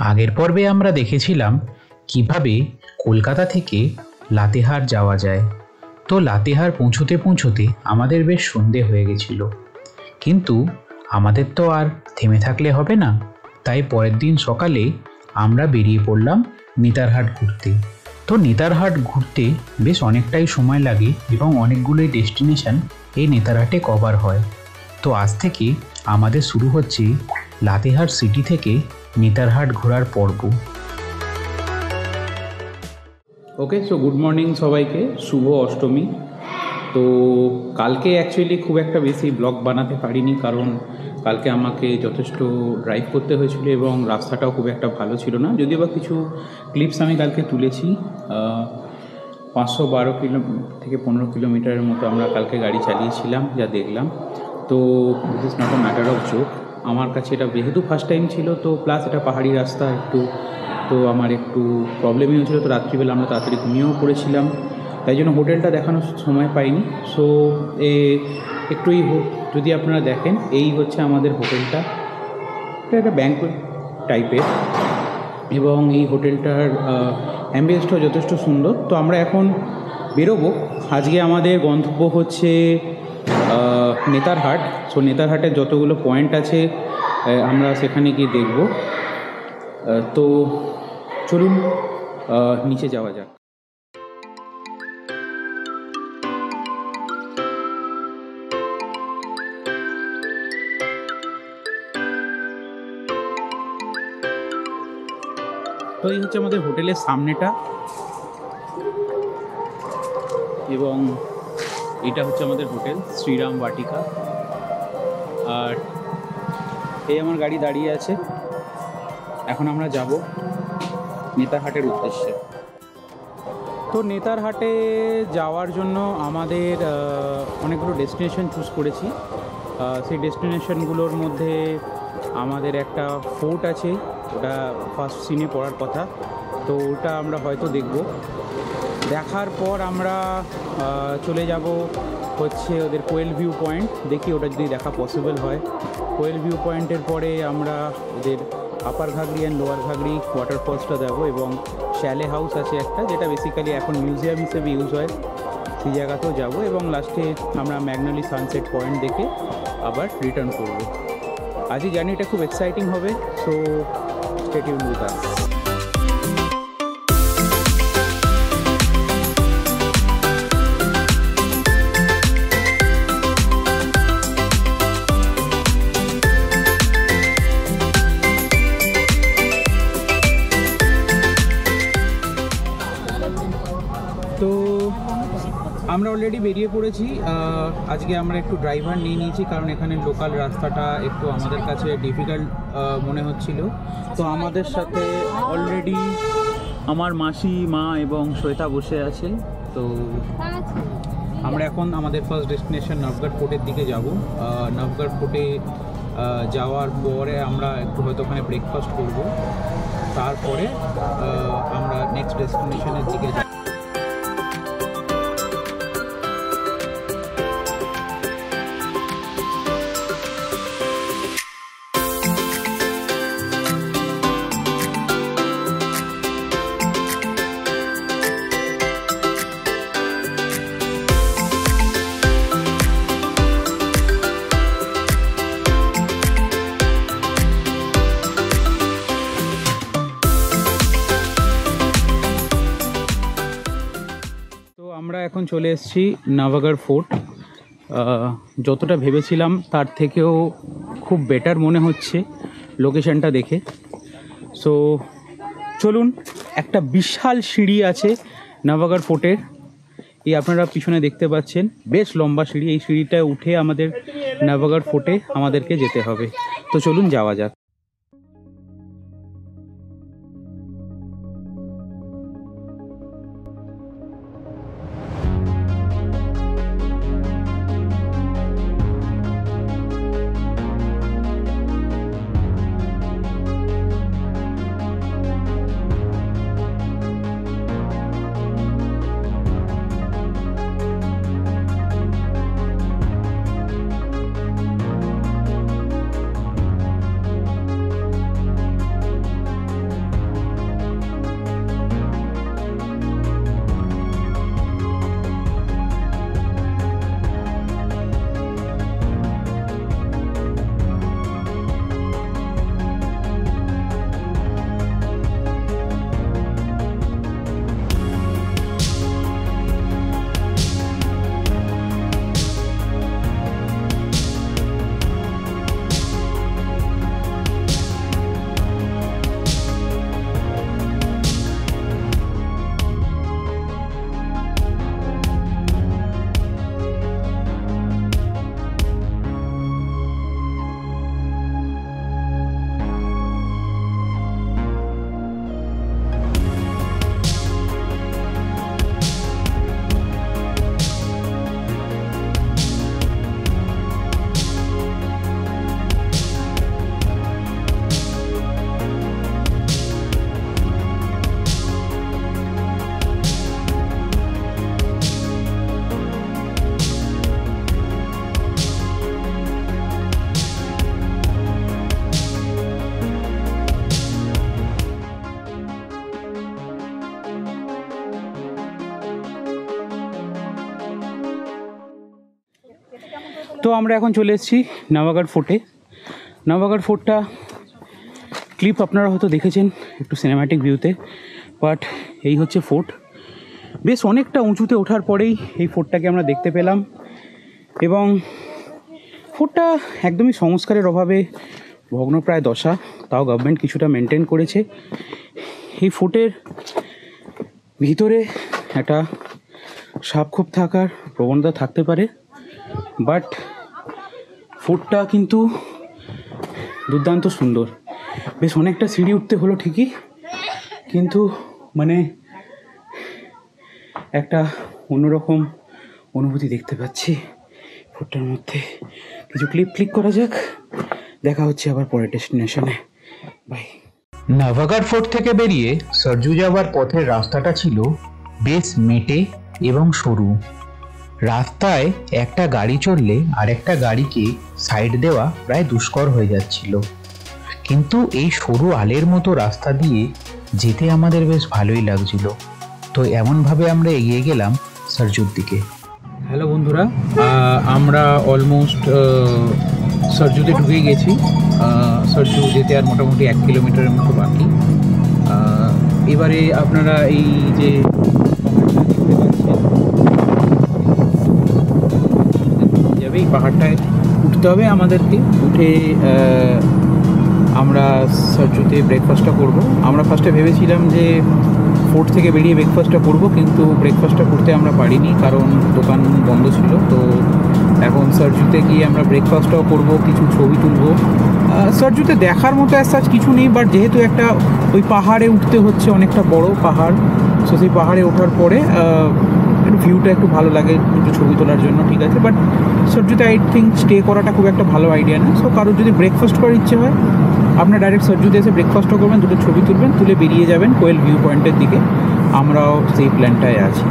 আগের পর্বে আমরা দেখেছিলাম কিভাবে কলকাতা থেকে লাতেহার যাওয়া যায়। তো লাতেহার পৌঁছতে পৌঁছতে আমাদের বেশ সন্ধে হয়ে গেছিল, কিন্তু আমাদের তো আর থেমে থাকলে হবে না। তাই পরের দিন সকালে আমরা বেরিয়ে পড়লাম নেতারহাট ঘুরতে। তো নেতারহাট ঘুরতে বেশ অনেকটাই সময় লাগে এবং অনেকগুলোই ডেস্টিনেশন এই নেতারহাটে কভার হয়। তো আজ থেকে আমাদের শুরু হচ্ছে লাতেহার সিটি থেকে নেতারহাট ঘোরার পর্ব। ওকে, সো গুড মর্নিং সবাইকে, শুভ অষ্টমী। তো কালকে অ্যাকচুয়ালি খুব একটা বেশি ব্লগ বানাতে পারিনি, কারণ কালকে আমাকে যথেষ্ট ড্রাইভ করতে হয়েছিল এবং রাস্তাটাও খুব একটা ভালো ছিল না। যদিও বা কিছু ক্লিপস আমি কালকে তুলেছি। 512 কিলো থেকে 15 কিলোমিটারের মতো আমরা কালকে গাড়ি চালিয়েছিলাম, যা দেখলাম। তো this is not a matter of joke. আমার কাছে এটা যেহেতু ফার্স্ট টাইম ছিল, তো প্লাস এটা পাহাড়ি রাস্তা একটু, তো আমার একটু প্রবলেমই হয়েছিলো। তো রাত্রিবেলা আমরা তাড়াতাড়ি ঘুমিয়েও পড়েছিলাম, তাই জন্য হোটেলটা দেখানোর সময় পাইনি। সো একটুই যদি আপনারা দেখেন, এই হচ্ছে আমাদের হোটেলটা। এটা একটা ব্যাংকুয়েট টাইপের এবং এই হোটেলটার অ্যাম্বিয়েন্সটাও যথেষ্ট সুন্দর। তো আমরা এখন বেরোবো। আজকে আমাদের গন্তব্য হচ্ছে নেতারহাট। সো নেতারহাটের যতগুলো পয়েন্ট আছে আমরা সেখানে গিয়ে দেখব। তো চলুন নিচে যাওয়া যাক। তো এই হচ্ছে আমাদের হোটেলের সামনেটা এবং এটা হচ্ছে আমাদের হোটেল শ্রীরাম বাটিকা। আর এই আমার গাড়ি দাঁড়িয়ে আছে। এখন আমরা যাব নেতারহাটের উদ্দেশ্যে। তো নেতারহাটে যাওয়ার জন্য আমাদের অনেকগুলো ডেস্টিনেশন চুজ করেছি। সেই ডেস্টিনেশনগুলোর মধ্যে আমাদের একটা ফোর্ট আছে, ওটা ফার্স্ট সিনে পড়ার কথা। তো ওটা আমরা হয়তো দেখব। দেখার পর আমরা চলে যাব হচ্ছে ওদের কোয়েল ভিউ পয়েন্ট। দেখি ওটা যদি দেখা পসিবল হয়। কোয়েল ভিউ পয়েন্টের পরে আমরা ওদের আপার ঘাগরি অ্যান্ড লোয়ার ঘাগরি ওয়াটারফলসটা দেবো এবং শ্যালে হাউস আছে একটা, যেটা বেসিক্যালি এখন মিউজিয়াম হিসেবে ইউজ হয়, সেই জায়গাতেও যাব এবং লাস্টে আমরা ম্যাগনালি সানসেট পয়েন্ট দেখে আবার রিটার্ন করব। আজই জানি এটা খুব এক্সাইটিং হবে। So stay tuned with us. তো আমরা অলরেডি বেরিয়ে পড়েছি। আজকে আমরা একটু ড্রাইভার নিয়ে নিয়েছি, কারণ এখানে লোকাল রাস্তাটা একটু আমাদের কাছে ডিফিকাল্ট মনে হচ্ছিল। তো আমাদের সাথে অলরেডি আমার মাসি, মা এবং শ্বেতা বসে আছে। তো আমরা এখন আমাদের ফার্স্ট ডেস্টিনেশন নবগড় ফোর্টের দিকে যাব। নবগড় ফোর্টে যাওয়ার পরে আমরা একটু হয়তো ওখানে ব্রেকফাস্ট করব, তারপরে আমরা নেক্সট ডেস্টিনেশনের দিকে যাব। আমরা এখন চলে এসেছি নবগড় ফোর্ট। যতটা ভেবেছিলাম তার থেকেও খুব বেটার মনে হচ্ছে লোকেশনটা দেখে। সো চলুন, একটা বিশাল সিঁড়ি আছে নবগড় ফোর্টের। এই আপনারা পিছনে দেখতে পাচ্ছেন, বেশ লম্বা সিঁড়ি। এই সিঁড়িটা উঠে আমাদের নবগড় ফোর্টে আমাদেরকে যেতে হবে। তো চলুন যাওয়া যাক। তো আমরা এখন চলে এসেছি নওয়াগড় ফোর্টে। নওয়াগড় ফোর্টটা ক্লিপ আপনারা হয়তো দেখেছেন একটু সিনেম্যাটিক ভিউতে, বাট এই হচ্ছে ফোর্ট। বেশ অনেকটা উঁচুতে ওঠার পরেই এই ফোর্টটাকে আমরা দেখতে পেলাম, এবং ফোর্টটা একদমই সংস্কারের অভাবে ভগ্নপ্রায় দশা, তাও গভর্নমেন্ট কিছুটা মেনটেন করেছে। এই ফোর্টের ভিতরে একটা সাপখোপ থাকার প্রবণতা থাকতে পারে, বাট ফোর্টটা কিন্তু দুর্দান্ত সুন্দর। বেশ অনেকটা সিঁড়ি উঠতে হলো ঠিকই, কিন্তু মানে একটা অন্যরকম অনুভূতি দেখতে পাচ্ছি ফোর্টটার মধ্যে। কিছু ক্লিক করা যাক, দেখা হচ্ছে আবার পরের ডেস্টিনেশনে। বাই। নওয়াগড় ফোর্ট থেকে বেরিয়ে সরজু যাওয়ার পথের রাস্তাটা ছিল বেশ মেটে এবং সরু। রাস্তায় একটা গাড়ি চললে আরেকটা গাড়িকে সাইড দেওয়া প্রায় দুষ্কর হয়ে যাচ্ছিল, কিন্তু এই সরু আলের মতো রাস্তা দিয়ে যেতে আমাদের বেশ ভালোই লাগছিল। তো এমনভাবে আমরা এগিয়ে গেলাম সরজুর দিকে। হ্যালো বন্ধুরা, আমরা অলমোস্ট সরজুতে ঢুকে গেছি। সরজু যেতে আর মোটামুটি 1 কিলোমিটারের মতো বাকি। এবারে আপনারা এই যে যাবে, এই পাহাড়টায় উঠতে হবে আমাদেরকে। উঠে আমরা সরজুতে ব্রেকফাস্টটা করব। আমরা ফার্স্টে ভেবেছিলাম যে ফোর্ট থেকে বেরিয়ে ব্রেকফাস্টটা করব, কিন্তু ব্রেকফাস্টটা করতে আমরা পারিনি কারণ দোকান বন্ধ ছিল। তো এখন সরজুতে গিয়ে আমরা ব্রেকফাস্টটাও করব, কিছু ছবি তুলব। সরজুতে দেখার মতো অ্যাজ কিছু নেই, বাট যেহেতু একটা ওই পাহাড়ে উঠতে হচ্ছে, অনেকটা বড় পাহাড়, সো সেই পাহাড়ে ওঠার পরে একটু ভিউটা একটু ভালো লাগে একটু ছবি তোলার জন্য, ঠিক আছে। বাট সরজুতে আই থিঙ্ক স্টে করাটা খুব একটা ভালো আইডিয়া না। সো কারোর যদি ব্রেকফাস্ট করার ইচ্ছে হয়, আপনার ডাইরেক্ট সরজুতে এসে ব্রেকফাস্টও করবেন, দুটো ছবি তুলবেন, তুলে বেরিয়ে যাবেন কোয়েল ভিউ পয়েন্টের দিকে। আমরাও সেই প্ল্যানটায় আছি।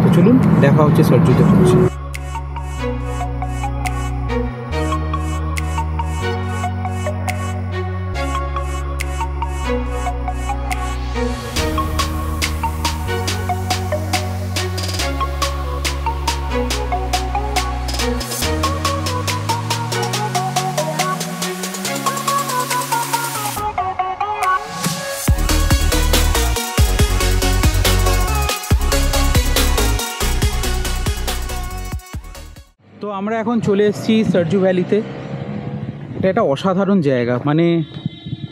তো চলুন, দেখা হচ্ছে সরজুতে পৌঁছে। তো আমরা এখন চলে এসেছি সরজু ভ্যালিতে। এটা একটা অসাধারণ জায়গা, মানে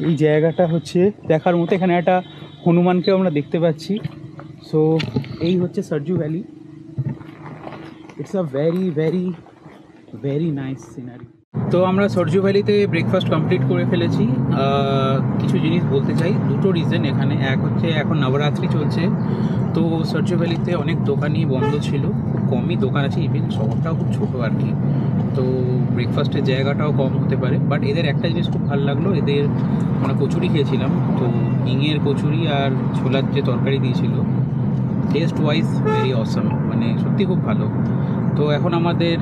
এই জায়গাটা হচ্ছে দেখার মতো। এখানে একটা হনুমানকেও আমরা দেখতে পাচ্ছি। সো এই হচ্ছে Saryu valley. It's a very very very nice scenery. তো আমরা সরজু ভ্যালিতে ব্রেকফাস্ট কমপ্লিট করে ফেলেছি। কিছু জিনিস বলতে চাই, দুটো রিজন এখানে। এক হচ্ছে এখন নবরাত্রি চলছে, তো সরজু ভ্যালিতে অনেক দোকানই বন্ধ ছিল, খুব কমই দোকান আছে, ইভেন শহরটাও খুব ছোটো আর কি। তো ব্রেকফাস্টের জায়গাটাও কম হতে পারে, বাট এদের একটা জিনিস খুব ভালো লাগলো, এদের আমরা কচুরি খেয়েছিলাম, তো হিঙের কচুরি আর ছোলার যে তরকারি দিয়েছিল, টেস্ট ওয়াইজ ভেরি অসাম, মানে সত্যি খুব ভালো। তো এখন আমাদের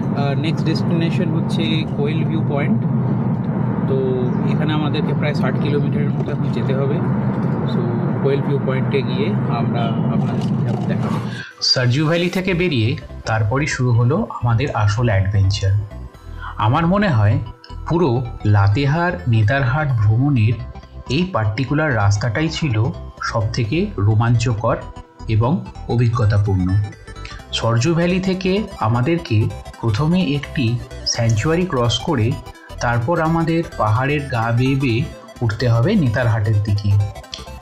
নেক্সট ডেস্টিনেশন হচ্ছে কোয়েল ভিউ পয়েন্ট। তো এখানে আমাদেরকে প্রায় 60 কিলোমিটারের মতো এখন যেতে হবে। সো কোয়েল ভিউ পয়েন্টে গিয়ে আমরা আপনাদের সাথে দেখা হবে। সরজু ভ্যালি থেকে বেরিয়ে তারপরই শুরু হলো আমাদের আসল অ্যাডভেঞ্চার। আমার মনে হয় পুরো লাতেহার নেতারহাট ভ্রমণের এই পার্টিকুলার রাস্তাটাই ছিল সবথেকে রোমাঞ্চকর এবং অভিজ্ঞতাপূর্ণ। সরজু ভ্যালি থেকে আমাদেরকে প্রথমে একটি স্যাংচুয়ারি ক্রস করে তারপর আমাদের পাহাড়ের গা বেয়ে বেয়ে উঠতে হবে নেতারহাটের দিকে।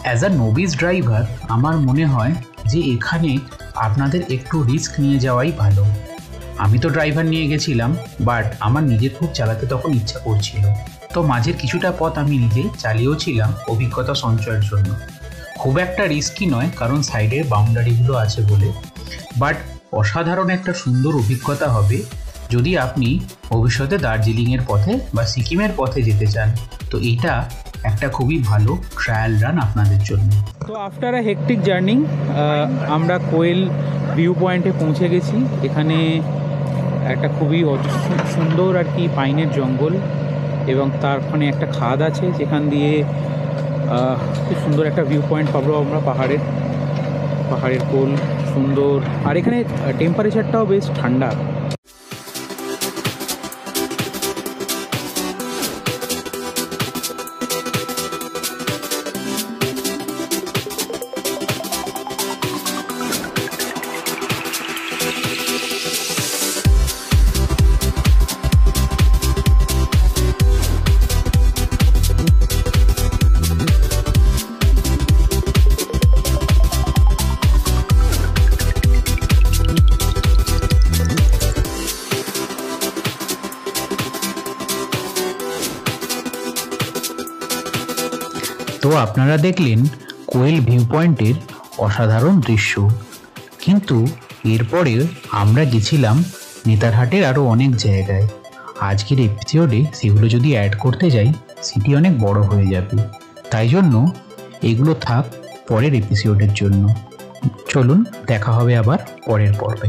অ্যাজ আ নোভিস ড্রাইভার আমার মনে হয় যে এখানে আপনাদের একটু রিস্ক নিয়ে যাওয়াই ভালো। আমি তো ড্রাইভার নিয়ে গেছিলাম, বাট আমার নিজের খুব চালাতে তখন ইচ্ছা করছিল, তো মাঝের কিছুটা পথ আমি নিজে চালিয়েও ছিলাম অভিজ্ঞতা সঞ্চয়ের জন্য। খুব একটা রিস্কি নয় কারণ সাইডের বাউন্ডারিগুলো আছে বলে, বাট অসাধারণ একটা সুন্দর অভিজ্ঞতা হবে যদি আপনি ভবিষ্যতে দার্জিলিংয়ের পথে বা সিকিমের পথে যেতে চান। তো এইটা একটা খুবই ভালো ট্রায়াল রান আপনাদের জন্য। তো আফটার আ হেকটিক জার্নি আমরা কোয়েল ভিউ পয়েন্টে পৌঁছে গেছি। এখানে একটা খুবই সুন্দর আর কি পাইনের জঙ্গল, এবং তারখানে একটা খাদ আছে যেখান দিয়ে খুব সুন্দর একটা ভিউ পয়েন্ট পাবো আমরা। পাহাড়ের কোল সুন্দর, আর এখানে টেম্পারেচারটাও বেশ ঠান্ডা। তো আপনারা দেখলেন কোয়েল ভিউ পয়েন্টের অসাধারণ দৃশ্য, কিন্তু এরপরে আমরা গেছিলাম নেতারহাটের আরও অনেক জায়গায়। আজকের এপিসোডে সেগুলো যদি অ্যাড করতে যাই সেটি অনেক বড় হয়ে যাবে, তাই জন্য এগুলো থাক পরের এপিসোডের জন্য। চলুন দেখা হবে আবার পরের পর্বে।